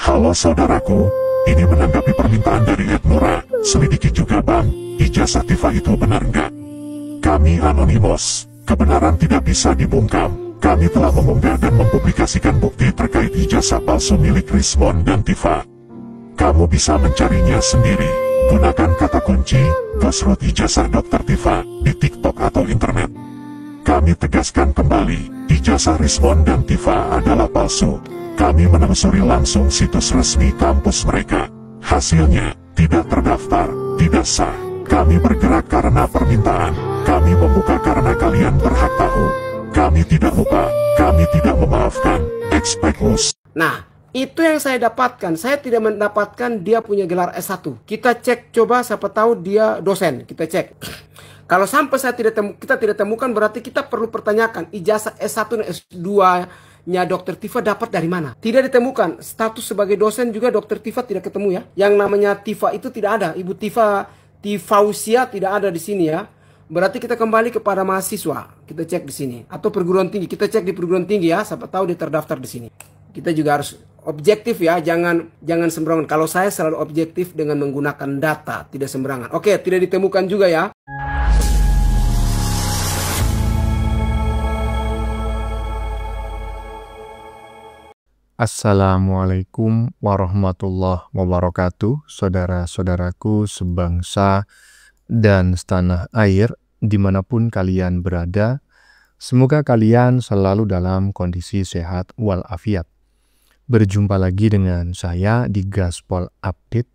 Halo saudaraku, ini menanggapi permintaan dari Ednura. Selidiki juga bang, ijazah Tifa itu benar nggak? Kami anonimus, kebenaran tidak bisa dibungkam. Kami telah mengunggah dan mempublikasikan bukti terkait ijazah palsu milik Rismon dan Tifa. Kamu bisa mencarinya sendiri. Gunakan kata kunci, Ghostwrote ijazah Dr. Tifa, di TikTok atau internet. Kami tegaskan kembali, ijazah Rismon dan Tifa adalah palsu. Kami menelusuri langsung situs resmi kampus mereka. Hasilnya, tidak terdaftar, tidak sah. Kami bergerak karena permintaan. Kami membuka karena kalian berhak tahu. Kami tidak lupa, kami tidak memaafkan. Expect us. Nah, itu yang saya dapatkan. Saya tidak mendapatkan dia punya gelar S1. Kita cek coba, siapa tahu dia dosen. Kita cek. Kalau sampai kita tidak temukan, berarti kita perlu pertanyakan ijazah S1 dan S2-nya Dr. Tifa dapat dari mana? Tidak ditemukan. Status sebagai dosen juga Dr. Tifa tidak ketemu ya. Yang namanya Tifa itu tidak ada. Ibu Tifausia tidak ada di sini ya. Berarti kita kembali kepada mahasiswa. Kita cek di sini. Atau perguruan tinggi. Kita cek di perguruan tinggi ya. Siapa tahu dia terdaftar di sini. Kita juga harus objektif ya. Jangan sembarangan. Kalau saya selalu objektif dengan menggunakan data. Tidak sembarangan. Oke, tidak ditemukan juga ya. Assalamualaikum warahmatullahi wabarakatuh, saudara-saudaraku sebangsa dan setanah air dimanapun kalian berada. Semoga kalian selalu dalam kondisi sehat walafiat. Berjumpa lagi dengan saya di Gaspol Update.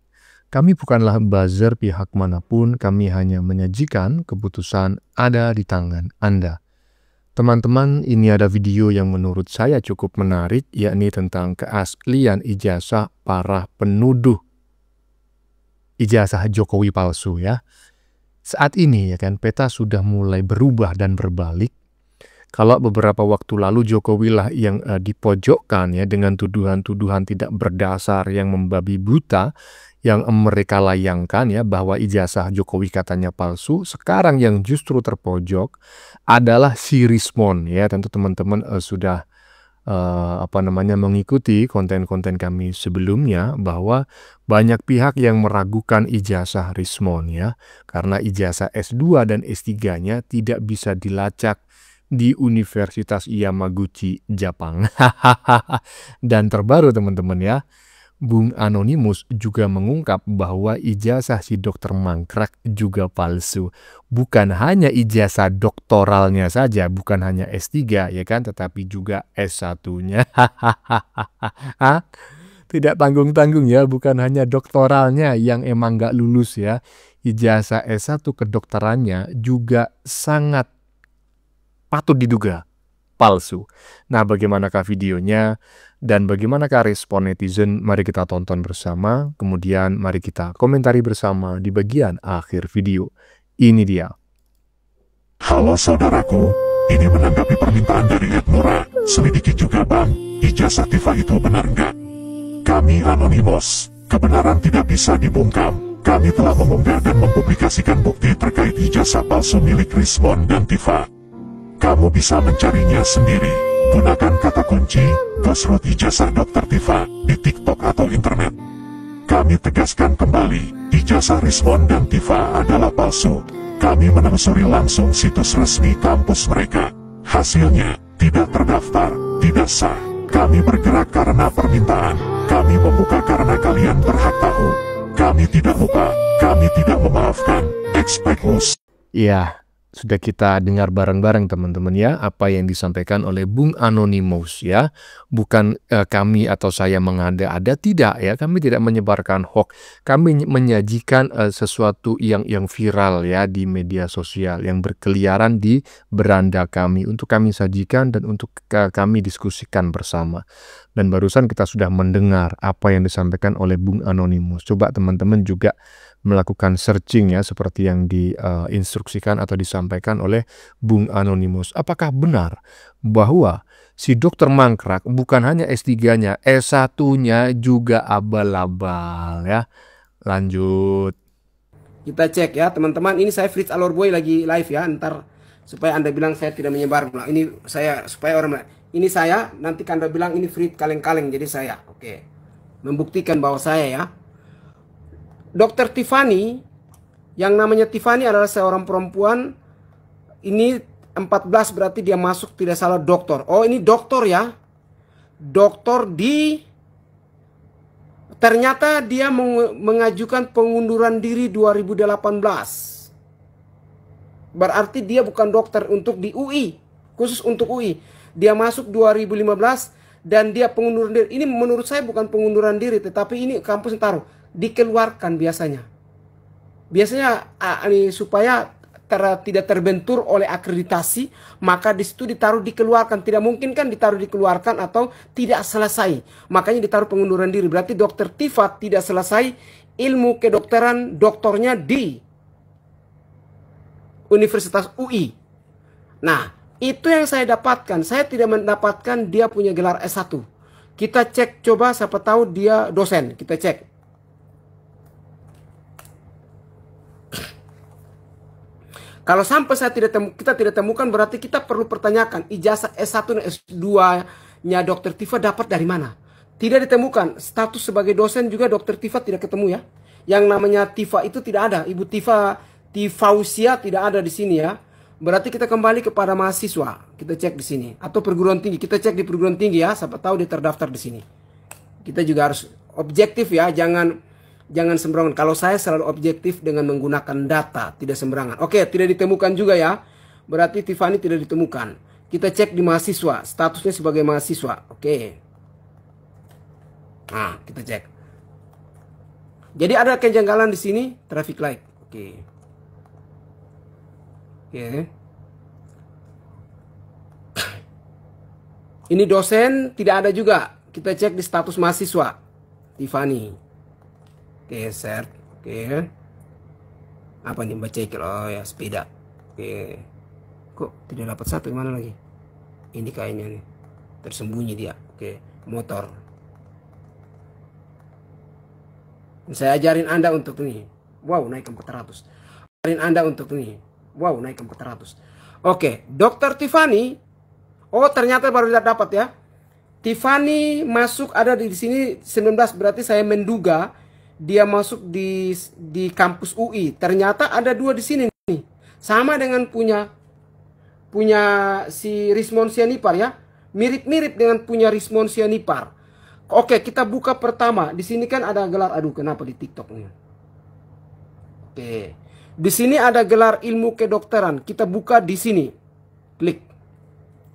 Kami bukanlah buzzer pihak manapun, kami hanya menyajikan keputusan ada di tangan Anda. Teman-teman, ini ada video yang menurut saya cukup menarik, yakni tentang keaslian ijazah para penuduh ijazah Jokowi palsu ya. Saat ini ya kan peta sudah mulai berubah dan berbalik. Kalau beberapa waktu lalu Jokowi lah yang dipojokkan ya dengan tuduhan-tuduhan tidak berdasar yang membabi buta, yang mereka layangkan ya bahwa ijazah Jokowi katanya palsu. Sekarang yang justru terpojok adalah si Rismon ya. Tentu teman-teman sudah mengikuti konten-konten kami sebelumnya bahwa banyak pihak yang meragukan ijazah Rismon ya, karena ijazah S2 dan S3-nya tidak bisa dilacak di Universitas Yamaguchi, Jepang. Dan terbaru teman-teman ya, Bung Anonimus juga mengungkap bahwa ijazah si Dr. Mangkrak juga palsu. Bukan hanya ijazah doktoralnya saja, bukan hanya S3 ya kan, tetapi juga S1-nya. Tidak tanggung-tanggung ya, bukan hanya doktoralnya yang emang gak lulus ya. Ijazah S1 kedokterannya juga sangat patut diduga palsu. Nah, bagaimanakah videonya dan bagaimanakah respon netizen? Mari kita tonton bersama, kemudian mari kita komentari bersama di bagian akhir video. Ini dia. Halo saudaraku, ini menanggapi permintaan dari Ednura. Selidiki juga bang, ijazah Tifa itu benar nggak? Kami anonimus, kebenaran tidak bisa dibungkam. Kami telah mengunggah dan mempublikasikan bukti terkait ijazah palsu milik Rismon dan Tifa. Kamu bisa mencarinya sendiri. Gunakan kata kunci, Ghostwrote ijazah Dr. Tifa, di TikTok atau internet. Kami tegaskan kembali, ijazah Rismon dan Tifa adalah palsu. Kami menelusuri langsung situs resmi kampus mereka. Hasilnya, tidak terdaftar, tidak sah. Kami bergerak karena permintaan. Kami membuka karena kalian berhak tahu. Kami tidak lupa, kami tidak memaafkan. Expect us. Iya. Sudah kita dengar bareng-bareng teman-teman ya, apa yang disampaikan oleh Bung Anonimus ya. Bukan kami atau saya mengada-ada, tidak ya. Kami tidak menyebarkan hoax. Kami menyajikan sesuatu yang viral ya di media sosial, yang berkeliaran di beranda kami, untuk kami sajikan dan untuk kami diskusikan bersama. Dan barusan kita sudah mendengar apa yang disampaikan oleh Bung Anonimus. Coba teman-teman juga melakukan searching ya, seperti yang diinstruksikan atau disampaikan oleh Bung Anonimus. Apakah benar bahwa si Dr. Mangkrak bukan hanya S3-nya, S1-nya juga abal-abal ya? Lanjut. Kita cek ya teman-teman. Ini saya Fritz Alorboy lagi live ya. Ntar supaya Anda bilang saya tidak menyebar. Nah, ini saya supaya orang ini saya, nanti Anda bilang ini Fritz kaleng-kaleng, jadi saya. Oke. membuktikan bahwa saya ya. Dokter Tiffany, yang namanya Tiffany adalah seorang perempuan. Ini 14 berarti dia masuk tidak salah doktor. Oh ini doktor ya. Doktor di... Ternyata dia mengajukan pengunduran diri 2018. Berarti dia bukan dokter untuk di UI. Khusus untuk UI. Dia masuk 2015 dan dia pengunduran diri. Ini menurut saya bukan pengunduran diri, tetapi ini kampus yang taruh. Dikeluarkan biasanya. Biasanya supaya tidak terbentur oleh akreditasi, maka di situ ditaruh dikeluarkan. Tidak mungkin kan ditaruh dikeluarkan atau tidak selesai. Makanya ditaruh pengunduran diri. Berarti dokter Tifa tidak selesai ilmu kedokteran doktornya di Universitas UI. Nah, itu yang saya dapatkan. Saya tidak mendapatkan dia punya gelar S1. Kita cek coba, siapa tahu dia dosen. Kita cek. Kalau sampai kita tidak temukan, berarti kita perlu pertanyakan ijazah S1 dan S2-nya Dr. Tifa dapat dari mana? Tidak ditemukan. Status sebagai dosen juga Dr. Tifa tidak ketemu ya. Yang namanya Tifa itu tidak ada. Ibu Tifausia tidak ada di sini ya. Berarti kita kembali kepada mahasiswa. Kita cek di sini. Atau perguruan tinggi. Kita cek di perguruan tinggi ya. Siapa tahu dia terdaftar di sini. Kita juga harus objektif ya. Jangan sembarangan. Kalau saya selalu objektif dengan menggunakan data, tidak sembarangan. Oke, tidak ditemukan juga ya. Berarti Tiffany tidak ditemukan. Kita cek di mahasiswa, statusnya sebagai mahasiswa. Oke. Nah, kita cek. Jadi ada kejanggalan di sini, traffic light. Oke. Oke. Ini dosen tidak ada juga. Kita cek di status mahasiswa. Tiffany. Oke, share. Oke. Apa nih baca iklan? Oh ya, sepeda. Oke. Kok tidak dapat satu, mana lagi? Ini kayaknya nih. Tersembunyi dia. Oke, motor. Saya ajarin Anda untuk ini. Wow, naik ke 400. Ajarin Anda untuk ini. Wow, naik ke 400. Oke, Dr. Tiffany. Oh, ternyata baru dapat ya. Tiffany masuk ada di sini 19, berarti saya menduga dia masuk di kampus UI. Ternyata ada dua di sini nih. Sama dengan punya si Rismon Sianipar ya. Mirip-mirip dengan punya Rismon Sianipar. Oke, kita buka pertama. Di sini kan ada gelar, aduh kenapa di TikTok nih. Oke. Di sini ada gelar ilmu kedokteran. Kita buka di sini. Klik.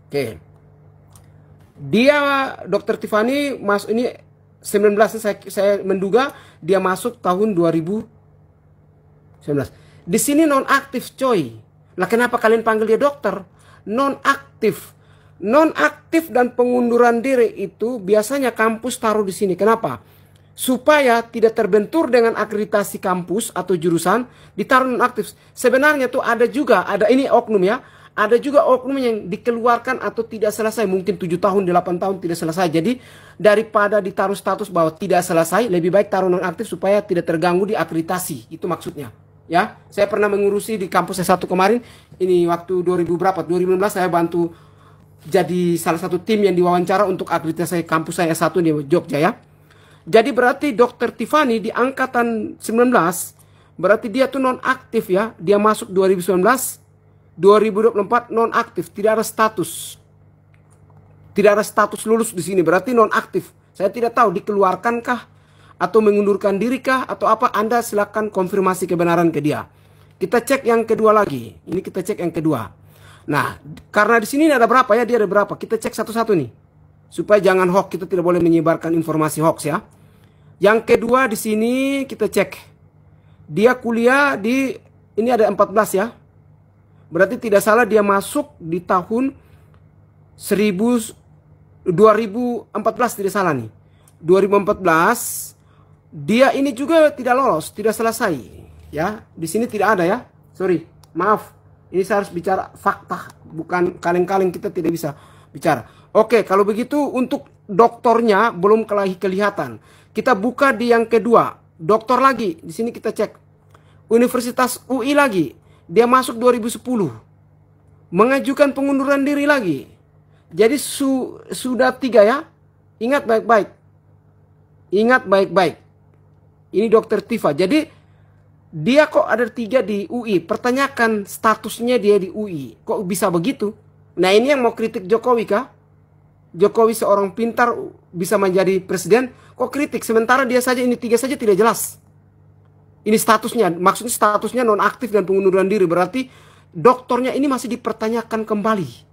Oke. Dia Dr. Tiffany masuk ini 19, saya menduga dia masuk tahun 2019. Di sini non-aktif coy. Lah kenapa kalian panggil dia dokter? Non-aktif. Non-aktif dan pengunduran diri itu biasanya kampus taruh di sini. Kenapa? Supaya tidak terbentur dengan akreditasi kampus atau jurusan, ditaruh non-aktif. Sebenarnya tuh ada ini oknum ya. Ada juga oknum yang dikeluarkan atau tidak selesai. Mungkin 7 tahun, 8 tahun tidak selesai. Jadi daripada ditaruh status bahwa tidak selesai, lebih baik taruh nonaktif supaya tidak terganggu di akreditasi. Itu maksudnya. Ya, saya pernah mengurusi di kampus S1 kemarin. Ini waktu 2016 saya bantu jadi salah satu tim yang diwawancara untuk akreditasi kampus saya S1 di Jogja ya. Jadi berarti Dr. Tiffany di angkatan 19, berarti dia tuh nonaktif ya. Dia masuk 2019. 2024 nonaktif, tidak ada status. Tidak ada status lulus di sini, berarti nonaktif. Saya tidak tahu dikeluarkankah atau mengundurkan diri kah atau apa. Anda silakan konfirmasi kebenaran ke dia. Kita cek yang kedua lagi. Ini kita cek yang kedua. Nah, karena di sini ada berapa ya? Dia ada berapa? Kita cek satu-satu nih. Supaya jangan hoax, kita tidak boleh menyebarkan informasi hoax ya. Yang kedua di sini kita cek. Dia kuliah di ini ada 14 ya. Berarti tidak salah dia masuk di tahun 2014 tidak salah nih. 2014 dia ini juga tidak lolos, tidak selesai ya. Di sini tidak ada ya. Sorry, maaf. Ini saya harus bicara fakta, bukan kaleng-kaleng, kita tidak bisa bicara. Oke, kalau begitu untuk doktornya belum kelihatan. Kita buka di yang kedua, doktor lagi. Di sini kita cek. Universitas UI lagi. Dia masuk 2010. Mengajukan pengunduran diri lagi. Jadi sudah 3 ya. Ingat baik-baik. Ingat baik-baik. Ini Dokter Tifa. Jadi dia kok ada 3 di UI. Pertanyakan statusnya dia di UI. Kok bisa begitu? Nah ini yang mau kritik Jokowi kah? Jokowi seorang pintar bisa menjadi presiden. Kok kritik? Sementara dia saja ini 3 saja tidak jelas. Ini statusnya. Maksudnya statusnya nonaktif dan pengunduran diri. Berarti dokternya ini masih dipertanyakan kembali.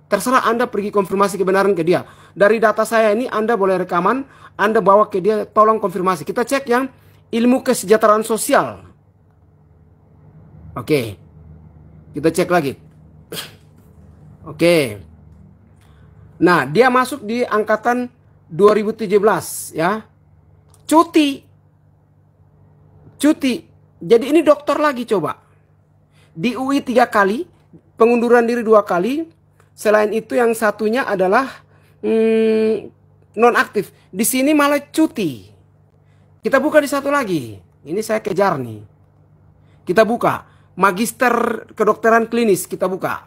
Terserah Anda pergi konfirmasi kebenaran ke dia. Dari data saya ini Anda boleh rekaman, Anda bawa ke dia, tolong konfirmasi. Kita cek yang ilmu kesejahteraan sosial. Oke. Kita cek lagi. Oke. Nah, dia masuk di angkatan 2017 ya. Cuti. Jadi ini dokter lagi coba. Di UI 3 kali, pengunduran diri 2 kali. Selain itu yang satunya adalah nonaktif. Di sini malah cuti. Kita buka di satu lagi. Ini saya kejar nih. Kita buka. Magister kedokteran klinis kita buka.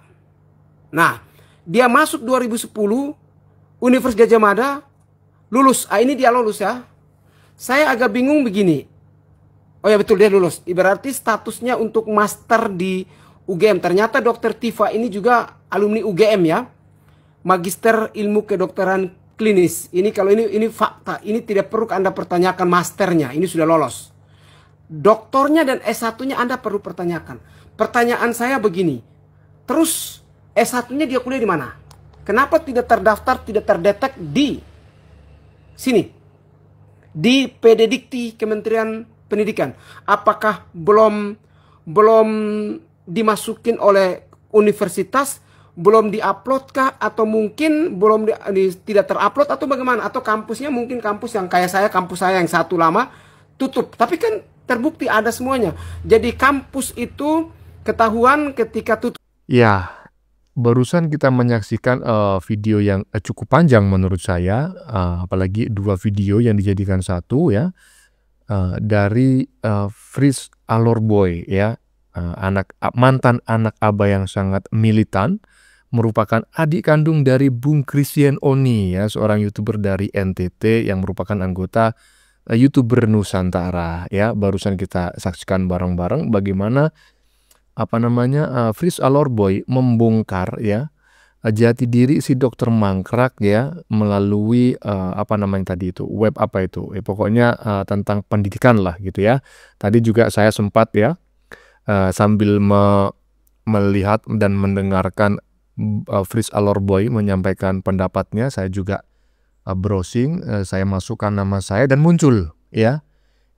Nah, dia masuk 2010. Universitas Gadjah Mada. Lulus. Ini dia lulus ya. Saya agak bingung begini. Oh ya betul dia lulus. Berarti statusnya untuk master di UGM. Ternyata Dokter Tifa ini juga alumni UGM ya. Magister ilmu kedokteran klinis. Ini kalau ini fakta. Ini tidak perlu Anda pertanyakan masternya. Ini sudah lolos. Doktornya dan S1-nya Anda perlu pertanyakan. Pertanyaan saya begini. Terus S1-nya dia kuliah di mana? Kenapa tidak terdaftar, tidak terdetek di sini? Di PD Dikti Kementerian Pendidikan. Apakah belum dimasukin oleh universitas, belum diuploadkah, atau mungkin belum tidak terupload, atau bagaimana? Atau kampusnya mungkin kampus yang kayak saya, kampus saya yang satu lama tutup. Tapi kan terbukti ada semuanya. Jadi kampus itu ketahuan ketika tutup. Ya, barusan kita menyaksikan video yang cukup panjang menurut saya, apalagi 2 video yang dijadikan satu ya, dari Fritz Alorboy ya. Mantan anak Aba yang sangat militan, merupakan adik kandung dari Bung Christian Oni ya, seorang YouTuber dari NTT yang merupakan anggota YouTuber Nusantara ya. Barusan kita saksikan bareng-bareng bagaimana Fritz Alorboy membongkar ya jati diri si Dokter Mangkrak ya melalui tadi itu web pokoknya tentang pendidikan lah gitu ya. Tadi juga saya sempat ya sambil melihat dan mendengarkan Fritz Alorboy menyampaikan pendapatnya, saya juga browsing, saya masukkan nama saya dan muncul ya.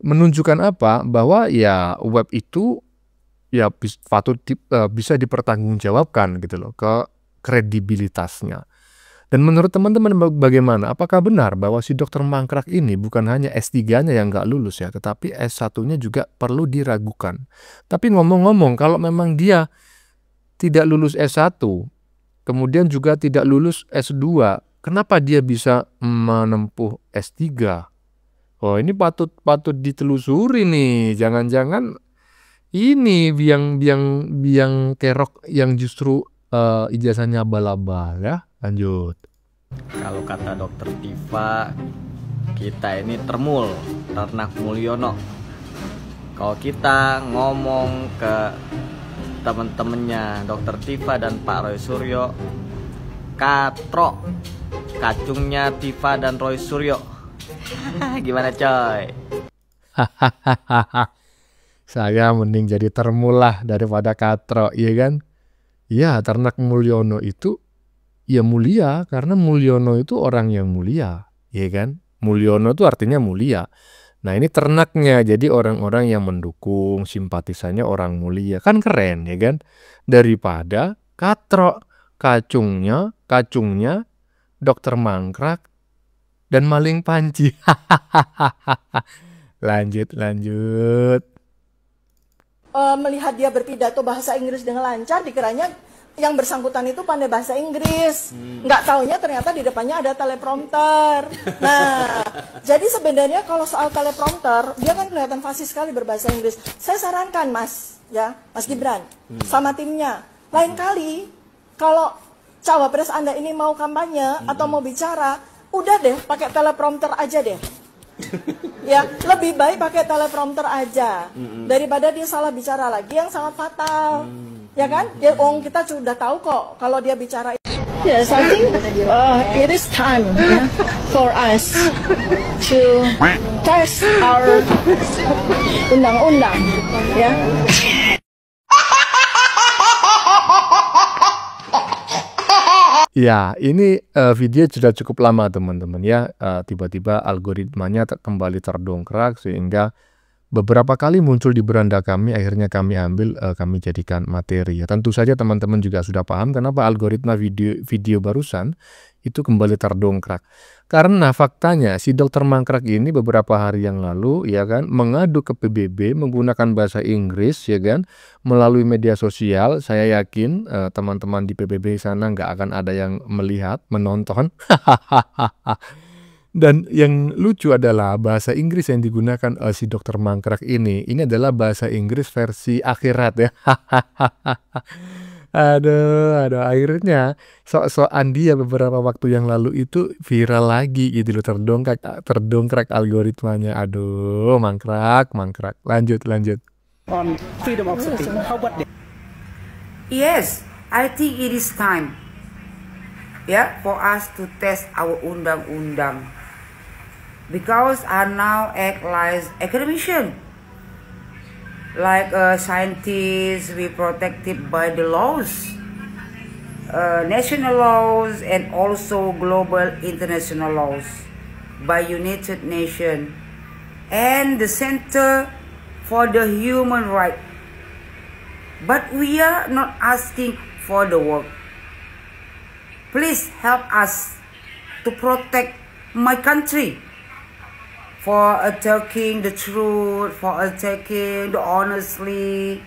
Menunjukkan apa? Bahwa ya web itu ya patut bisa dipertanggungjawabkan gitu loh ke kredibilitasnya. Dan menurut teman-teman bagaimana? Apakah benar bahwa si Dokter Mangkrak ini bukan hanya S3-nya yang nggak lulus ya, tetapi S1-nya juga perlu diragukan. Tapi ngomong-ngomong, kalau memang dia tidak lulus S1, kemudian juga tidak lulus S2, kenapa dia bisa menempuh S3? Oh, ini patut ditelusuri nih. Jangan-jangan ini biang kerok yang justru ijazahnya abal-abal ya. Lanjut. Kalau kata Dokter Tifa, kita ini ternak Mulyono. Kalau kita ngomong ke temen-temennya Dokter Tifa dan Pak Roy Suryo, katrok kacungnya Tifa dan Roy Suryo. Gimana coy? Saya mending jadi termulah daripada katrok, iya kan? Ya, ternak Mulyono itu ya mulia, karena Mulyono itu orang yang mulia, ya kan? Mulyono itu artinya mulia. Nah ini ternaknya, jadi orang-orang yang mendukung, simpatisannya orang mulia. Kan keren, ya kan? Daripada katrok, kacungnya Dokter Mangkrak dan maling panci. Lanjut. Melihat dia berpidato bahasa Inggris dengan lancar, dikiranya yang bersangkutan itu pandai bahasa Inggris. Nggak taunya ternyata di depannya ada teleprompter. Nah, jadi sebenarnya kalau soal teleprompter, dia kan kelihatan fasih sekali berbahasa Inggris. Saya sarankan Mas Gibran, sama timnya, lain kali kalau cawapres Anda ini mau kampanye atau mau bicara, udah deh pakai teleprompter aja deh. Ya, lebih baik pakai teleprompter aja daripada dia salah bicara lagi yang sangat fatal. Ya kan? Dia kita sudah tahu kok kalau dia bicara. Yes, I think it is time for us to test our undang-undang, ya. Ya, ini video sudah cukup lama teman-teman ya. Tiba-tiba algoritmanya kembali terdongkrak sehingga beberapa kali muncul di beranda kami, akhirnya kami ambil, kami jadikan materi ya. Tentu saja teman-teman juga sudah paham kenapa algoritma video barusan itu kembali terdongkrak. Karena faktanya si dokter mangkrak ini beberapa hari yang lalu ya kan mengadu ke PBB menggunakan bahasa Inggris ya kan melalui media sosial. Saya yakin teman-teman di PBB sana nggak akan ada yang melihat, menonton. Dan yang lucu adalah bahasa Inggris yang digunakan si dokter mangkrak ini adalah bahasa Inggris versi akhirat ya. Aduh, akhirnya sok-sokan dia beberapa waktu yang lalu itu viral lagi gitu loh, terdongkrak algoritmanya. Aduh, mangkrak. Lanjut. On freedom of speech. How about that? Yes, I think it is time, for us to test our undang-undang, because I now act like academician, like scientists. We protected by the laws, national laws, and also global international laws by United Nations and the Center for the Human Rights. But we are not asking for the work. Please help us to protect my country for attacking the truth, for attacking the honestly.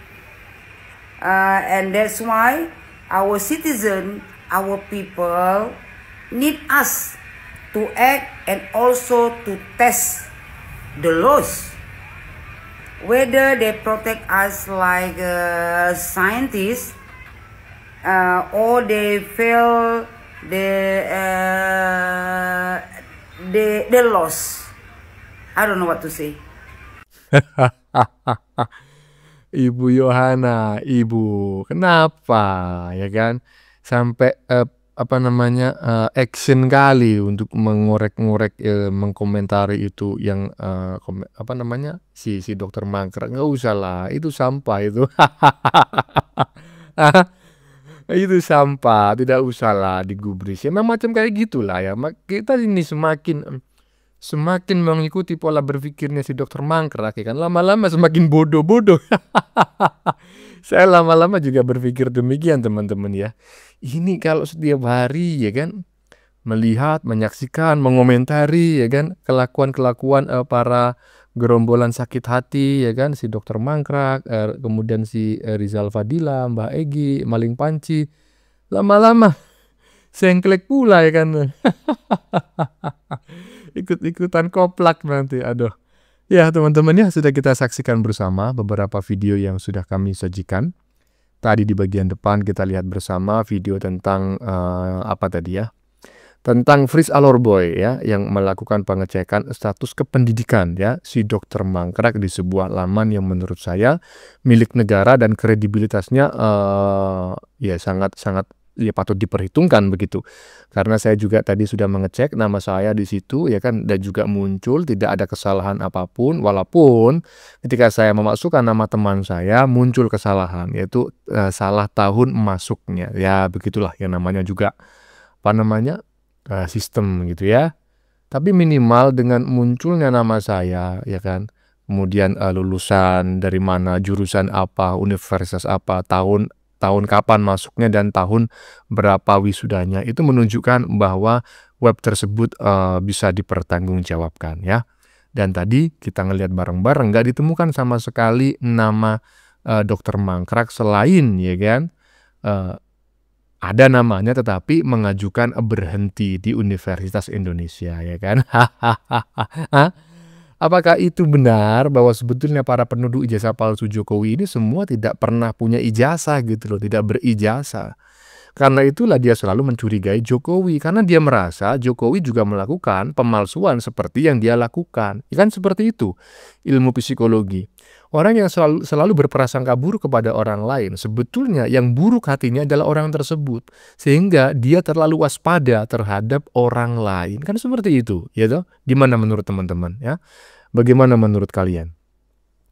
And that's why our citizens, our people need us to act and also to test the laws. Whether they protect us like scientists or they fail the laws. I don't know what to say. Ibu Yohana, Ibu, kenapa ya kan sampai action kali untuk mengorek-ngorek mengkomentari itu yang si dokter mangkrak. Nggak usah lah, itu sampah itu. Itu sampah, tidak usah lah digubris ya, memang macam kayak gitulah ya. Kita ini semakin mengikuti pola berpikirnya si dokter mangkrak ya kan, lama-lama semakin bodoh. Saya lama-lama juga berpikir demikian teman-teman ya. Ini kalau setiap hari ya kan melihat, menyaksikan, mengomentari ya kan kelakuan-kelakuan para gerombolan sakit hati ya kan, si dokter mangkrak, kemudian si Rizal Fadila, Mbah Egi, Maling Panci, lama-lama sengklek pula ya kan. Ikut-ikutan koplak nanti, aduh. Ya teman-teman ya, sudah kita saksikan bersama beberapa video yang sudah kami sajikan. Tadi di bagian depan kita lihat bersama video tentang tentang Fritz Alorboy ya, yang melakukan pengecekan status kependidikan ya si dokter mangkrak di sebuah laman yang menurut saya milik negara dan kredibilitasnya ya sangat ya patut diperhitungkan begitu. Karena saya juga tadi sudah mengecek nama saya di situ ya kan, dan juga muncul tidak ada kesalahan apapun, walaupun ketika saya memasukkan nama teman saya muncul kesalahan, yaitu salah tahun masuknya. Ya begitulah yang namanya juga sistem gitu ya. Tapi minimal dengan munculnya nama saya ya kan, kemudian lulusan dari mana, jurusan apa, universitas apa, tahun kapan masuknya, dan tahun berapa wisudanya, itu menunjukkan bahwa web tersebut bisa dipertanggungjawabkan ya. Dan tadi kita ngelihat bareng-bareng nggak ditemukan sama sekali nama dokter mangkrak selain ya kan ada namanya tetapi mengajukan berhenti di Universitas Indonesia ya kan. Apakah itu benar bahwa sebetulnya para penduduk ijazah palsu Jokowi ini semua tidak pernah punya ijazah gitu loh, tidak berijazah? Karena itulah dia selalu mencurigai Jokowi, karena dia merasa Jokowi juga melakukan pemalsuan seperti yang dia lakukan. Kan seperti itu ilmu psikologi. Orang yang selalu berprasangka buruk kepada orang lain, sebetulnya yang buruk hatinya adalah orang tersebut. Sehingga dia terlalu waspada terhadap orang lain. Kan seperti itu, ya toh? Gimana menurut teman-teman ya? Bagaimana menurut kalian?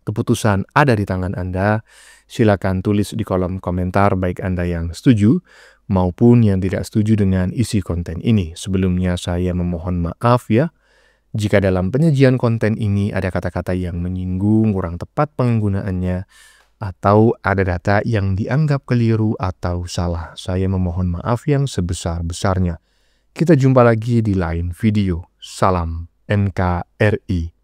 Keputusan ada di tangan Anda. Silakan tulis di kolom komentar baik Anda yang setuju maupun yang tidak setuju dengan isi konten ini. Sebelumnya saya memohon maaf ya, jika dalam penyajian konten ini ada kata-kata yang menyinggung, kurang tepat penggunaannya, atau ada data yang dianggap keliru atau salah. Saya memohon maaf yang sebesar-besarnya. Kita jumpa lagi di lain video. Salam NKRI.